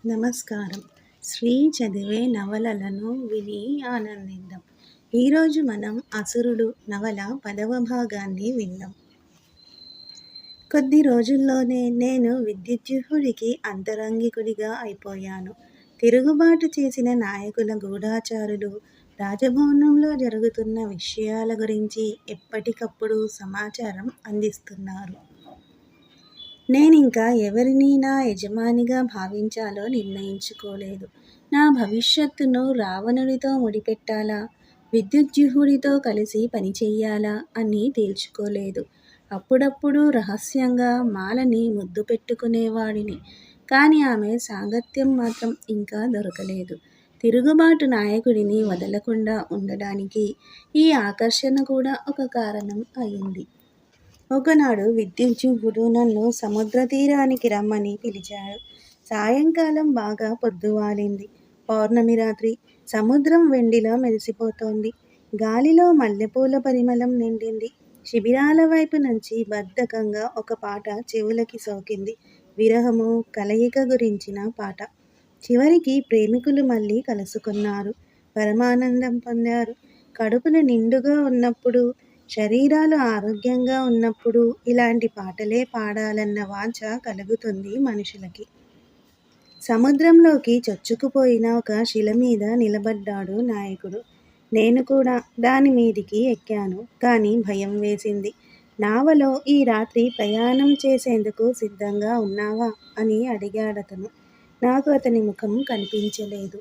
నమస్కారం. శ్రీ చదివే నవలలను విని ఆనందిద్దాం. ఈరోజు మనం 'అసురుడు' నవల 10వ భాగాన్ని విందాం. కొద్ది రోజుల్లోనే నేను విద్యుజ్జుహుడికి అంతరంగికుడిగా అయిపోయాను. తిరుగుబాటు చేసిన నాయకుల గూఢచారులు రాజభవనంలో జరుగుతున్న విషయాల గురించి ఎప్పటికప్పుడు సమాచారం అందిస్తున్నారు. నేనింకా ఎవరిని నా యజమానిగా భావించాలో నిర్ణయించుకోలేదు. నా భవిష్యత్తును రావణుడితో ముడిపెట్టాలా, విద్యుజ్జుహుడితో కలిసి పనిచెయ్యాలా అని తేల్చుకోలేదు. అప్పుడప్పుడు రహస్యంగా మాలని ముద్దు పెట్టుకునేవాడిని. కాని ఆమె సాంగత్యం మాత్రం ఇంకా దొరకలేదు. తిరుగుబాటు నాయకుడిని వదలకుండా ఉండడానికి ఈ ఆకర్షణ కూడా ఒక కారణం అయింది. ఒకనాడు విద్యుజ్జుహుడు నన్ను సముద్రతీరానికి రమ్మని పిలిచాడు. సాయంకాలం బాగా పొద్దువాలింది. పౌర్ణమి రాత్రి. సముద్రం వెండిలా మెరిసిపోతోంది. గాలిలో మల్లెపూల పరిమళం నిండింది. శిబిరాల వైపు నుంచి బద్ధకంగా ఒక పాట చెవులకి సోకింది. విరహము, కలయిక గురించిన పాట. చివరికి ప్రేమికులు మళ్ళీ కలుసుకున్నారు. పరమానందం పొందారు. కడుపులు నిండుగా ఉన్నప్పుడు, శరీరాలు ఆరోగ్యంగా ఉన్నప్పుడు ఇలాంటి పాటలే పాడాలన్న వాంఛ కలుగుతుంది మనుషులకి. సముద్రంలోకి చొచ్చుకుపోయిన ఒక శిల మీద నిలబడ్డాడు నాయకుడు. నేను కూడా దాని మీదికి ఎక్కాను. కానీ భయం వేసింది. నావలో ఈ రాత్రి ప్రయాణం చేసేందుకు సిద్ధంగా ఉన్నావా అని అడిగాడతను. నాకు అతని ముఖం కనిపించలేదు.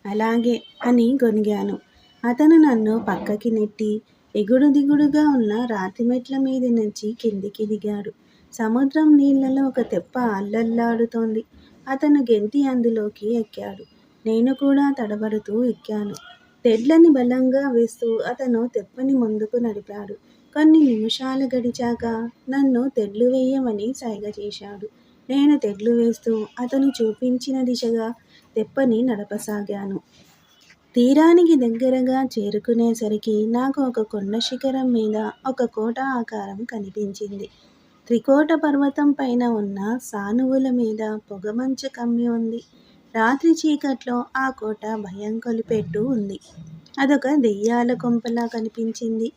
అలాగే అని గొణిగాను. అతను నన్ను పక్కకి నెట్టి ఎగుడు దిగుడుగా ఉన్న రాతిమెట్ల మీది నుంచి కిందికి దిగాడు. సముద్రం నీళ్లలో ఒక తెప్ప అల్లల్లాడుతోంది. అతను గెంతి అందులోకి ఎక్కాడు. నేను కూడా తడబడుతూ ఎక్కాను. తెడ్లని బలంగా వేస్తూ అతను తెప్పని ముందుకు నడిపాడు. కొన్ని నిమిషాలు గడిచాక నన్ను తెడ్లు వేయమని సైగ చేశాడు. నేను తెడ్లు వేస్తూ అతను చూపించిన దిశగా తెప్పని నడపసాగాను. తీరానికి దగ్గరగా చేరుకునేసరికి నాకు ఒక కొండ శిఖరం మీద ఒక కోట ఆకారం కనిపించింది. త్రికోట పర్వతం పైన ఉన్న సానువుల మీద పొగమంచు కమ్మి ఉంది. రాత్రి చీకట్లో ఆ కోట భయం కొలిపెట్టు ఉంది. అదొక దెయ్యాల కొంపలా కనిపించింది.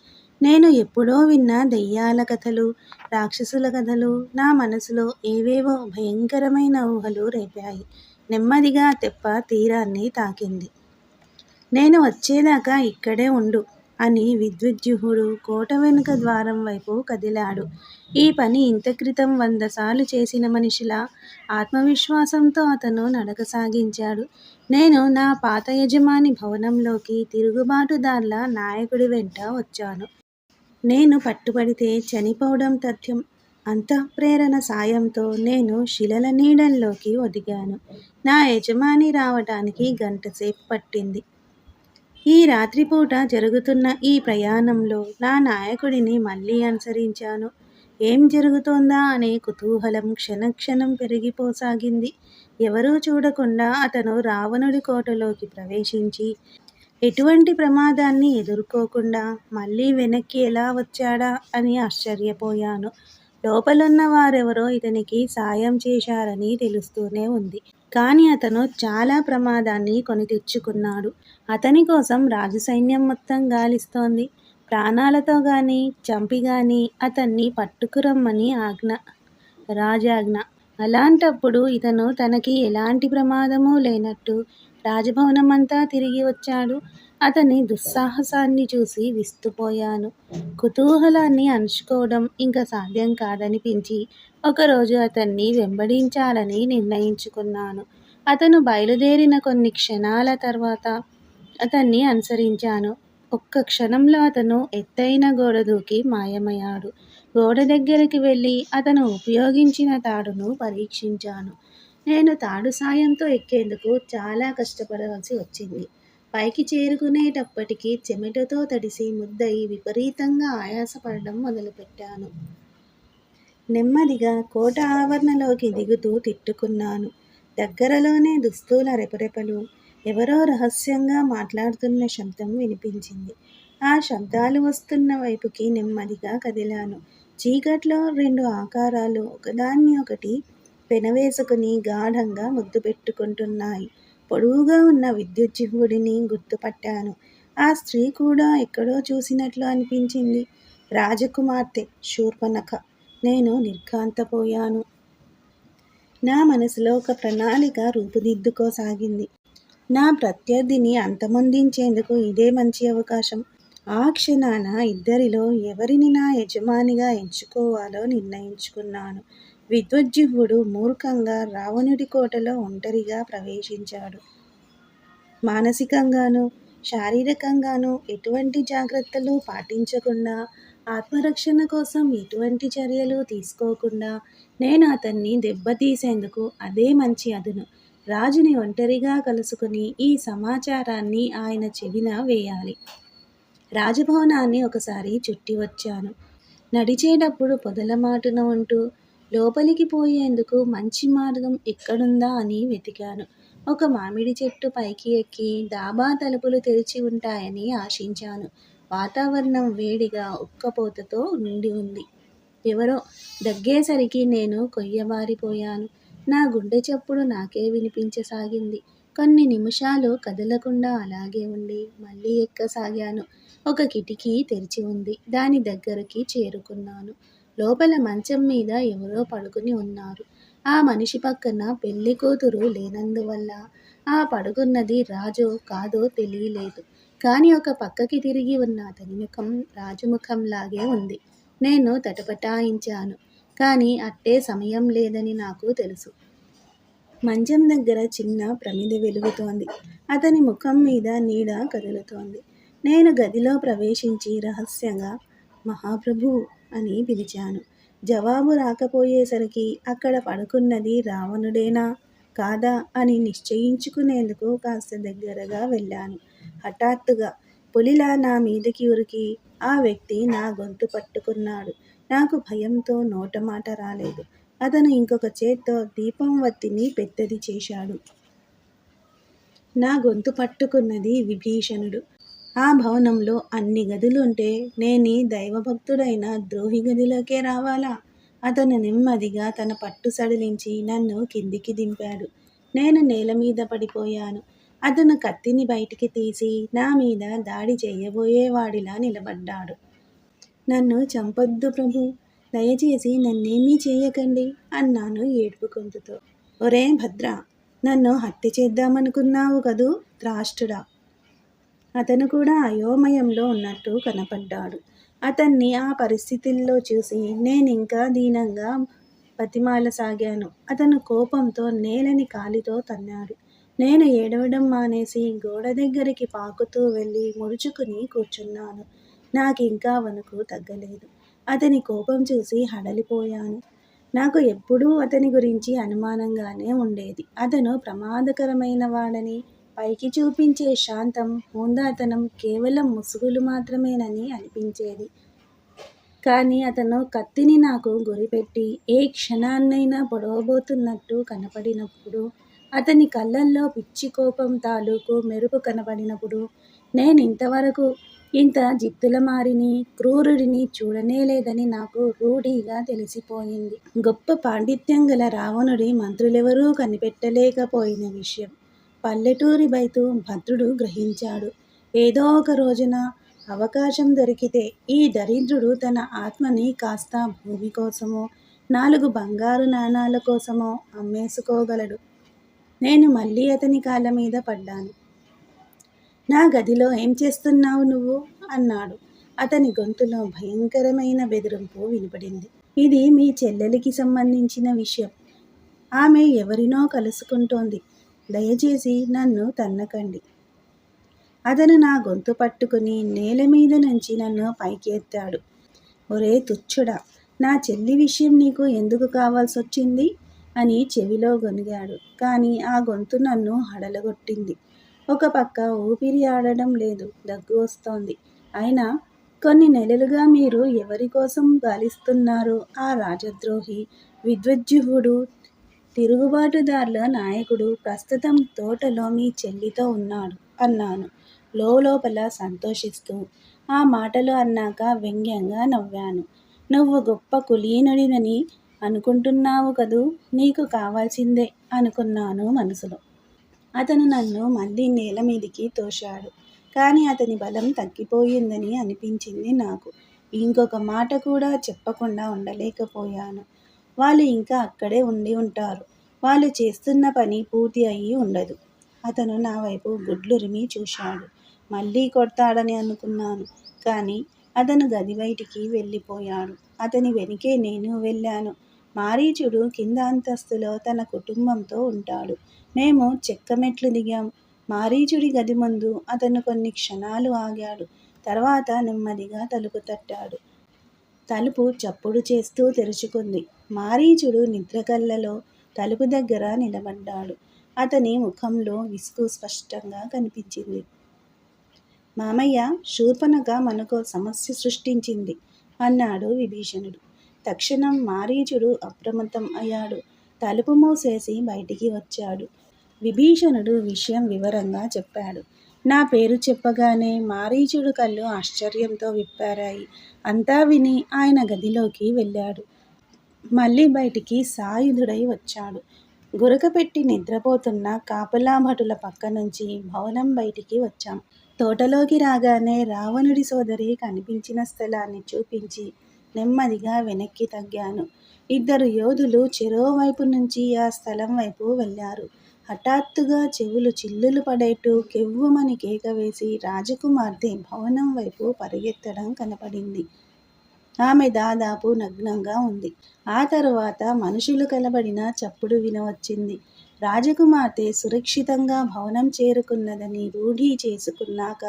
నేను ఎప్పుడో విన్న దెయ్యాల కథలు, రాక్షసుల కథలు నా మనసులో ఏవేవో భయంకరమైన ఊహలు రేపాయి. నెమ్మదిగా తెప్ప తీరాన్ని తాకింది. నేను వచ్చేదాకా ఇక్కడే ఉండు అని విద్యుజ్జుహుడు కోట వెనుక ద్వారం వైపు కదిలాడు. ఈ పని ఇంత క్రితం 100 సార్లు చేసిన మనిషిలా ఆత్మవిశ్వాసంతో అతను నడక సాగించాడు. నేను నా పాత యజమాని భవనంలోకి తిరుగుబాటుదార్ల నాయకుడి వెంట వచ్చాను. నేను పట్టుబడితే చనిపోవడం తథ్యం. అంతఃప్రేరణ సాయంతో నేను శిలల నీడల్లోకి ఒదిగాను. నా యజమాని రావటానికి గంటసేపు పట్టింది. ఈ రాత్రిపూట జరుగుతున్న ఈ ప్రయాణంలో నా నాయకుడిని మళ్ళీ అనుసరించాను. ఏం జరుగుతోందా అనే కుతూహలం క్షణక్షణం పెరిగిపోసాగింది. ఎవరూ చూడకుండా అతను రావణుడి కోటలోకి ప్రవేశించి ఎటువంటి ప్రమాదాన్ని ఎదుర్కోకుండా మళ్ళీ వెనక్కి ఎలా వచ్చాడా అని ఆశ్చర్యపోయాను. లోపలున్న వారెవరో ఇతనికి సాయం చేశారని తెలుస్తూనే ఉంది. కానీ అతను చాలా ప్రమాదాన్ని కొని తెచ్చుకున్నాడు. అతని కోసం రాజసైన్యం మొత్తం గాలిస్తోంది. ప్రాణాలతో గాని చంపి గాని అతన్ని పట్టుకురమ్మని రాజాజ్ఞ. అలాంటప్పుడు ఇతను తనకి ఎలాంటి ప్రమాదమూ లేనట్టు రాజభవనమంతా తిరిగి వచ్చాడు. అతని దుస్సాహసాన్ని చూసి విస్తుపోయాను. కుతూహలాన్ని అణుచుకోవడం ఇంక సాధ్యం కాదనిపించి ఒకరోజు అతన్ని వెంబడించాలని నిర్ణయించుకున్నాను. అతను బయలుదేరిన కొన్ని క్షణాల తర్వాత అతన్ని అనుసరించాను. ఒక్క క్షణంలో అతను ఎత్తైన గోడ దూకి మాయమయ్యాడు. గోడ దగ్గరికి వెళ్ళి అతను ఉపయోగించిన తాడును పరీక్షించాను. నేను తాడు సాయంతో ఎక్కేందుకు చాలా కష్టపడవలసి వచ్చింది. పైకి చేరుకునేటప్పటికి చెమటతో తడిసి ముద్దయి విపరీతంగా ఆయాసపడడం మొదలుపెట్టాను. నెమ్మదిగా కోట ఆవరణలోకి దిగుతూ తిట్టుకున్నాను. దగ్గరలోనే దుస్తుల రెపరెపలు, ఎవరో రహస్యంగా మాట్లాడుతున్న శబ్దం వినిపించింది. ఆ శబ్దాలు వస్తున్న వైపుకి నెమ్మదిగా కదిలాను. చీకట్లో 2 ఆకారాలు ఒకదాన్ని ఒకటి పెనవేసుకుని గాఢంగా ముద్దు పెట్టుకుంటున్నాయి. పొడవుగా ఉన్న విద్యుజ్జిహ్వుడిని గుర్తుపట్టాను. ఆ స్త్రీ కూడా ఎక్కడో చూసినట్లు అనిపించింది. రాజకుమార్తె శూర్పణఖ. నేను నిర్ఘాంతపోయాను. నా మనసులో ఒక ప్రణాళిక రూపుదిద్దుకోసాగింది. నా ప్రత్యర్థిని అంతమొందించేందుకు ఇదే మంచి అవకాశం. ఆ క్షణాన ఇద్దరిలో ఎవరిని నా యజమానిగా ఎంచుకోవాలో నిర్ణయించుకున్నాను. విద్యుజ్జిహ్వుడు మూర్ఖంగా రావణుడి కోటలో ఒంటరిగా ప్రవేశించాడు. మానసికంగానూ, శారీరకంగానూ ఎటువంటి జాగ్రత్తలు పాటించకుండా, ఆత్మరక్షణ కోసం ఎటువంటి చర్యలు తీసుకోకుండా నేను అతన్ని దెబ్బతీసేందుకు అదే మంచి అదును. రాజుని ఒంటరిగా కలుసుకుని ఈ సమాచారాన్ని ఆయన చెవిన వేయాలి. రాజభవనాన్ని ఒకసారి చుట్టి వచ్చాను. నడిచేటప్పుడు పొదలమాటున ఉంటూ లోపలికి పోయేందుకు మంచి మార్గం ఎక్కడుందా అని వెతికాను. ఒక మామిడి చెట్టు పైకి ఎక్కి డాబా తలుపులు తెరిచి ఉంటాయని ఆశించాను. వాతావరణం వేడిగా ఉక్కపోతతో నిండి ఉంది. ఎవరో దగ్గేసరికి నేను కొయ్యబారిపోయాను. నా గుండె చప్పుడు నాకే వినిపించసాగింది. కొన్ని నిమిషాలు కదలకుండా అలాగే ఉండి మళ్ళీ ఎక్కసాగాను. ఒక కిటికీ తెరిచి ఉంది. దాని దగ్గరికి చేరుకున్నాను. లోపల మంచం మీద ఎవరో పడుకుని ఉన్నారు. ఆ మనిషి పక్కన పెళ్లి కూతురు లేనందువల్ల ఆ పడుకున్నది రాజో కాదో తెలియలేదు. కానీ ఒక పక్కకి తిరిగి ఉన్న అతని ముఖం రాజముఖంలాగే ఉంది. నేను తటపటాయించాను. కానీ అట్టే సమయం లేదని నాకు తెలుసు. మంచం దగ్గర చిన్న ప్రమిద వెలుగుతోంది. అతని ముఖం మీద నీడ కదులుతోంది. నేను గదిలో ప్రవేశించి రహస్యంగా మహాప్రభూ అని పిలిచాను. జవాబు రాకపోయేసరికి అక్కడ పడుకున్నది రావణుడేనా కాదా అని నిశ్చయించుకునేందుకు కాస్త దగ్గరగా వెళ్ళాను. హఠాత్తుగా పులిలా నా మీదకి ఉరికి ఆ వ్యక్తి నా గొంతు పట్టుకున్నాడు. నాకు భయంతో నోటమాట రాలేదు. అతను ఇంకొక చేత్తో దీపం వత్తిని పెద్దది చేశాడు. నా గొంతు పట్టుకున్నది విభీషణుడు. ఆ భవనంలో అన్ని గదులుంటే నేనీ దైవభక్తుడైన ద్రోహి గదిలోకే రావాలా? అతను నెమ్మదిగా తన పట్టు సడిలించి నన్ను కిందికి దింపాడు. నేను నేలమీద పడిపోయాను. అతను కత్తిని బయటికి తీసి నా మీద దాడి చేయబోయేవాడిలా నిలబడ్డాడు. నన్ను చంపొద్దు ప్రభూ, దయచేసి నన్నేమీ చేయకండి అన్నాను ఏడుపు గొంతుతో. ఒరే భద్ర, నన్ను హత్య చేద్దామనుకున్నావు కదూ త్రాష్టుడా! అతను కూడా అయోమయంలో ఉన్నట్టు కనపడ్డాడు. అతన్ని ఆ పరిస్థితుల్లో చూసి నేనింకా దీనంగా బతిమాలసాగాను. అతను కోపంతో నేలని కాలితో తన్నాడు. నేను ఏడవడం మానేసి గోడ దగ్గరికి పాకుతూ వెళ్ళి ముడుచుకుని కూర్చున్నాను. నాకింకా వణుకు తగ్గలేదు. అతని కోపం చూసి హడలిపోయాను. నాకు ఎప్పుడూ అతని గురించి అనుమానంగానే ఉండేది. అతను ప్రమాదకరమైన వాడని, పైకి చూపించే శాంతం, హుందాతనం కేవలం ముసుగులు మాత్రమేనని అనిపించేది. కానీ అతను కత్తిని నాకు గురిపెట్టి ఏ క్షణాన్నైనా పొడవబోతున్నట్టు కనపడినప్పుడు, అతని కళ్ళల్లో పిచ్చి కోపం తాలూకు మెరుపు కనపడినప్పుడు నేనింతవరకు ఇంత జిత్తులమారిని, క్రూరుడిని చూడనేలేదని నాకు రూఢిగా తెలిసిపోయింది. గొప్ప పాండిత్యం గల రావణుడి మంత్రులెవరూ కనిపెట్టలేకపోయిన విషయం పల్లెటూరి బైతు భద్రుడు గ్రహించాడు. ఏదో ఒక రోజున అవకాశం దొరికితే ఈ దరిద్రుడు తన ఆత్మని కాస్త భూమి కోసమో, 4 బంగారు నాణాల కోసమో అమ్మేసుకోగలడు. నేను మళ్ళీ అతని కాళ్ళ మీద పడ్డాను. నా గదిలో ఏం చేస్తున్నావు నువ్వు అన్నాడు. అతని గొంతులో భయంకరమైన బెదిరింపు వినపడింది. ఇది మీ చెల్లెలికి సంబంధించిన విషయం. ఆమె ఎవరినో కలుసుకుంటోంది. దయచేసి నన్ను తన్నకండి. అతను నా గొంతు పట్టుకుని నేల మీద నుంచి నన్ను పైకి ఎత్తాడు. ఒరే తుచ్చుడా, నా చెల్లి విషయం నీకు ఎందుకు కావాల్సొచ్చింది అని చెవిలో గొనిగాడు. కానీ ఆ గొంతు నన్ను హడలగొట్టింది. ఒక పక్క ఊపిరి ఆడడం లేదు, దగ్గు వస్తోంది. అయినా కొన్ని నెలలుగా మీరు ఎవరి కోసం గాలిస్తున్నారు? ఆ రాజద్రోహి విద్యుజ్జిహ్వుడు, తిరుగుబాటుదారుల నాయకుడు ప్రస్తుతం తోటలో మీ చెల్లితో ఉన్నాడు అన్నాను లోపల సంతోషిస్తూ. ఆ మాటలు అన్నాక వ్యంగ్యంగా నవ్వాను. నువ్వు గొప్ప కులీనుడివని అనుకుంటున్నావు కదూ, నీకు కావాల్సిందే అనుకున్నాను మనసులో. అతను నన్ను మళ్ళీ నేల మీదికి తోశాడు. కానీ అతని బలం తగ్గిపోయిందని అనిపించింది నాకు. ఇంకొక మాట కూడా చెప్పకుండా ఉండలేకపోయాను. వాళ్ళు ఇంకా అక్కడే ఉండి ఉంటారు. వాళ్ళు చేస్తున్న పని పూర్తి అయ్యి ఉండదు. అతను నా వైపు గుడ్లురిమి చూశాడు. మళ్ళీ కొడతాడని అనుకున్నాను. కానీ అతను గది బయటికి వెళ్ళిపోయాడు. అతని వెనుకే నేను వెళ్ళాను. మారీచుడు కింద అంతస్తులో తన కుటుంబంతో ఉంటాడు. మేము చెక్క మెట్లు దిగాం. మారీచుడి గది ముందు అతను కొన్ని క్షణాలు ఆగాడు. తర్వాత నెమ్మదిగా తలుపు తట్టాడు. తలుపు చప్పుడు చేస్తూ తెరుచుకుంది. మారీచుడు నిద్రకల్లలో తలుపు దగ్గర నిలబడ్డాడు. అతని ముఖంలో విసుగు స్పష్టంగా కనిపించింది. మామయ్య, శూర్పణఖ మనకో సమస్య సృష్టించింది అన్నాడు విభీషణుడు. తక్షణం మారీచుడు అప్రమత్తం అయ్యాడు. తలుపు మూసేసి బయటికి వచ్చాడు. విభీషణుడు విషయం వివరంగా చెప్పాడు. నా పేరు చెప్పగానే మారీచుడు కళ్ళు ఆశ్చర్యంతో విప్పారాయి. అంతా విని ఆయన గదిలోకి వెళ్ళాడు. మళ్ళీ బయటికి సాయుధుడై వచ్చాడు. గురకపెట్టి నిద్రపోతున్న కాపలా భటుల పక్క నుంచి భవనం బయటికి వచ్చాం. తోటలోకి రాగానే రావణుడి సోదరి కనిపించిన స్థలాన్ని చూపించి నెమ్మదిగా వెనక్కి తగ్గాను. ఇద్దరు యోధులు చెరోవైపు నుంచి ఆ స్థలం వైపు వెళ్ళారు. హఠాత్తుగా చెవులు చిల్లులు పడేట్టు కెవ్వుమని కేక వేసి రాజకుమార్తె భవనం వైపు పరిగెత్తడం కనపడింది. ఆమె దాదాపు నగ్నంగా ఉంది. ఆ తరువాత మనుషులు కలబడిన చప్పుడు వినవచ్చింది. రాజకుమార్తె సురక్షితంగా భవనం చేరుకున్నదని రూఢీ చేసుకున్నాక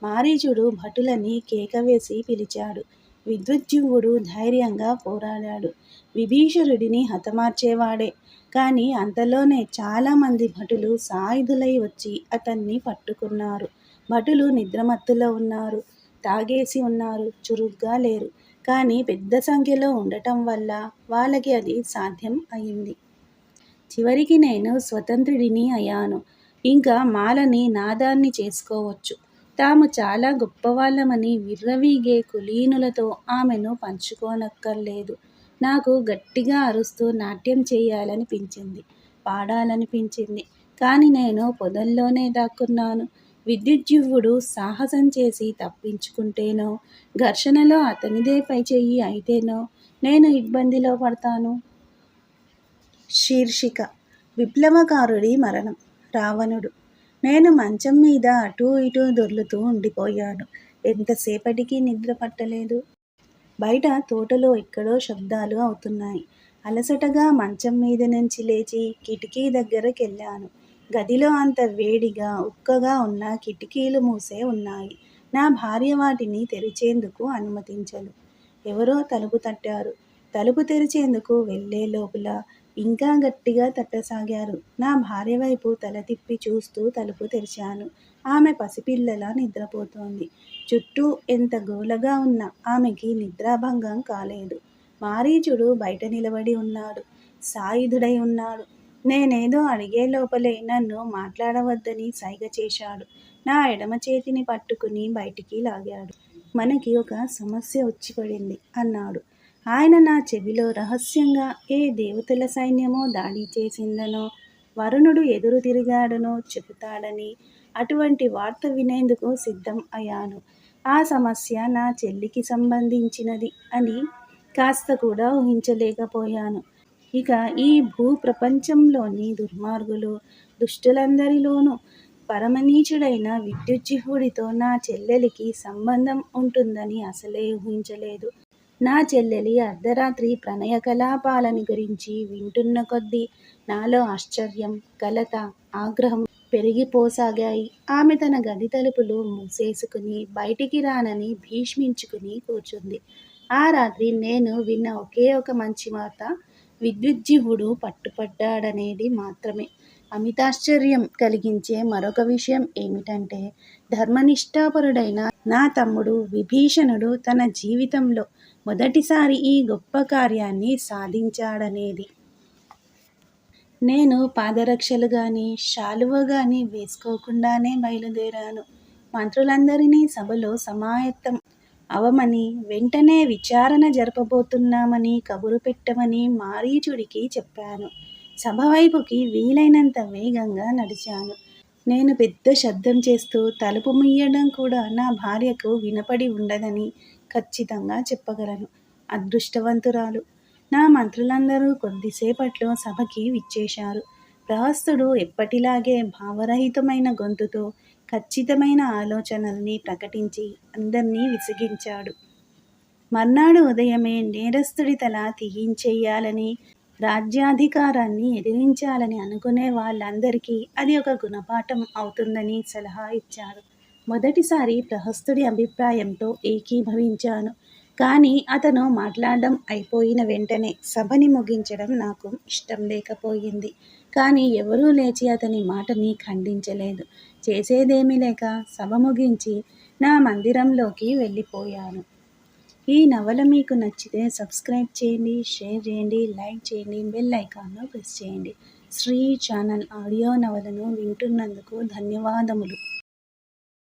మారీచుడు భటులని కేకవేసి పిలిచాడు. విద్యుజ్జిహ్వుడు ధైర్యంగా పోరాడాడు. విభీషణుడిని హతమార్చేవాడే. కానీ అంతలోనే చాలామంది భటులు సాయుధులై వచ్చి అతన్ని పట్టుకున్నారు. భటులు నిద్రమత్తులో ఉన్నారు. తాగేసి ఉన్నారు. చురుగ్గా లేరు. కానీ పెద్ద సంఖ్యలో ఉండటం వల్ల వాళ్ళకి అది సాధ్యం అయింది. చివరికి నేను స్వతంత్రుడిని అయ్యాను. ఇంకా మాలని నాదాన్ని చేసుకోవచ్చు. తాము చాలా గొప్పవాళ్ళమని విర్రవీగే కులీనులతో ఆమెను పంచుకోనక్కర్లేదు. నాకు గట్టిగా అరుస్తూ నాట్యం చేయాలనిపించింది. పాడాలనిపించింది. కానీ నేను పొదల్లోనే దాక్కున్నాను. విద్యుజ్జిహ్వుడు సాహసం చేసి తప్పించుకుంటేనో, ఘర్షణలో అతనిదే పైచెయ్యి అయితేనో నేను ఇబ్బందిలో పడతాను. శీర్షిక: విప్లవకారుడి మరణం. రావణుడు. నేను మంచం మీద అటూ ఇటూ దొర్లుతూ ఉండిపోయాను. ఎంతసేపటికి నిద్ర పట్టలేదు. బయట తోటలో ఎక్కడో శబ్దాలు అవుతున్నాయి. అలసటగా మంచం మీద నుంచి లేచి కిటికీ దగ్గరకెళ్ళాను. గదిలో అంత వేడిగా ఉక్కగా ఉన్న కిటికీలు మూసే ఉన్నాయి. నా భార్య వాటిని తెరిచేందుకు అనుమతించదు. ఎవరో తలుపు తట్టారు. తలుపు తెరిచేందుకు వెళ్ళే లోపల ఇంకా గట్టిగా తట్టసాగారు. నా భార్య వైపు తల తిప్పి చూస్తూ తలుపు తెరిచాను. ఆమె పసిపిల్లలా నిద్రపోతోంది. చుట్టూ ఎంత గోలగా ఉన్నా ఆమెకి నిద్రాభంగం కాలేదు. మారీచుడు బయట నిలబడి ఉన్నాడు. సాయుధుడై ఉన్నాడు. నేనేదో అడిగే లోపలే నన్ను మాట్లాడవద్దని సైగ చేశాడు. నా ఎడమ చేతిని పట్టుకుని బయటికి లాగాడు. మనకి ఒక సమస్య వచ్చి పడింది అన్నాడు. ఆయన నా చెవిలో రహస్యంగా ఏ దేవతల సైన్యమో దాడి చేసిందనో, వరుణుడు ఎదురు తిరిగాడనో చెబుతాడని, అటువంటి వార్త వినేందుకు సిద్ధం అయ్యాను. ఆ సమస్య నా చెల్లికి సంబంధించినది అని కాస్త కూడా ఊహించలేకపోయాను. ఇక ఈ భూప్రపంచంలోని దుర్మార్గులు, దుష్టులందరిలోనూ పరమనీచుడైన విద్యుజ్జిహ్వుడితో నా చెల్లెలికి సంబంధం ఉంటుందని అసలే ఊహించలేదు. నా చెల్లెలి అర్ధరాత్రి ప్రణయ కలాపాలని గురించి వింటున్న కొద్దీ నాలో ఆశ్చర్యం, కలత, ఆగ్రహం పెరిగిపోసాగాయి. ఆమె తన గది తలుపులు మూసేసుకుని బయటికి రానని భీష్మించుకుని కూర్చుంది. ఆ రాత్రి నేను విన్న ఒకే ఒక మంచి వార్త విద్యుజ్జిహ్వుడు పట్టుపడ్డాడనేది మాత్రమే. అమితాశ్చర్యం కలిగించే మరొక విషయం ఏమిటంటే, ధర్మనిష్ఠాపరుడైన నా తమ్ముడు విభీషణుడు తన జీవితంలో మొదటిసారి ఈ గొప్ప కార్యాన్ని సాధించాడనేది. నేను పాదరక్షలు గాని, శాలువ గాని వేసుకోకుండానే బయలుదేరాను. మంత్రులందరినీ సభలో సమాయత్తం అవమని వెంటనే విచారణ జరపబోతున్నామని కబురు పెట్టమని మారీచుడికి చెప్పాను. సభ వైపుకి వీలైనంత వేగంగా నడిచాను. నేను పెద్ద శబ్దం చేస్తూ తలుపు ముయ్యడం కూడా నా భార్యకు వినపడి ఉండదని ఖచ్చితంగా చెప్పగలను. అదృష్టవంతురాలు. నా మంత్రులందరూ కొద్దిసేపట్లో సభకి విచ్చేశారు. ప్రహస్తుడు ఎప్పటిలాగే భావరహితమైన గొంతుతో ఖచ్చితమైన ఆలోచనల్ని ప్రకటించి అందర్నీ విసిగించాడు. మర్నాడు ఉదయమే నేరస్తుడి తల తీయించెయ్యాలని, రాజ్యాధికారాన్ని ఎదిరించాలని అనుకునే వాళ్ళందరికీ అది ఒక గుణపాఠం అవుతుందని సలహా ఇచ్చాడు. మొదటిసారి ప్రహస్తుడి అభిప్రాయంతో ఏకీభవించాను. కానీ అతను మాట్లాడడం అయిపోయిన వెంటనే సభని ముగించడం నాకు ఇష్టం లేకపోయింది. కానీ ఎవరూ లేచి అతని మాటని ఖండించలేదు. చేసేదేమీ లేక సభ ముగించి నా మందిరంలోకి వెళ్ళిపోయాను. ఈ నవల మీకు నచ్చితే సబ్స్క్రైబ్ చేయండి, షేర్ చేయండి, లైక్ చేయండి, బెల్ ఐకాన్ను ప్రెస్ చేయండి. శ్రీ ఛానల్ ఆడియో నవలను వింటున్నందుకు ధన్యవాదములు.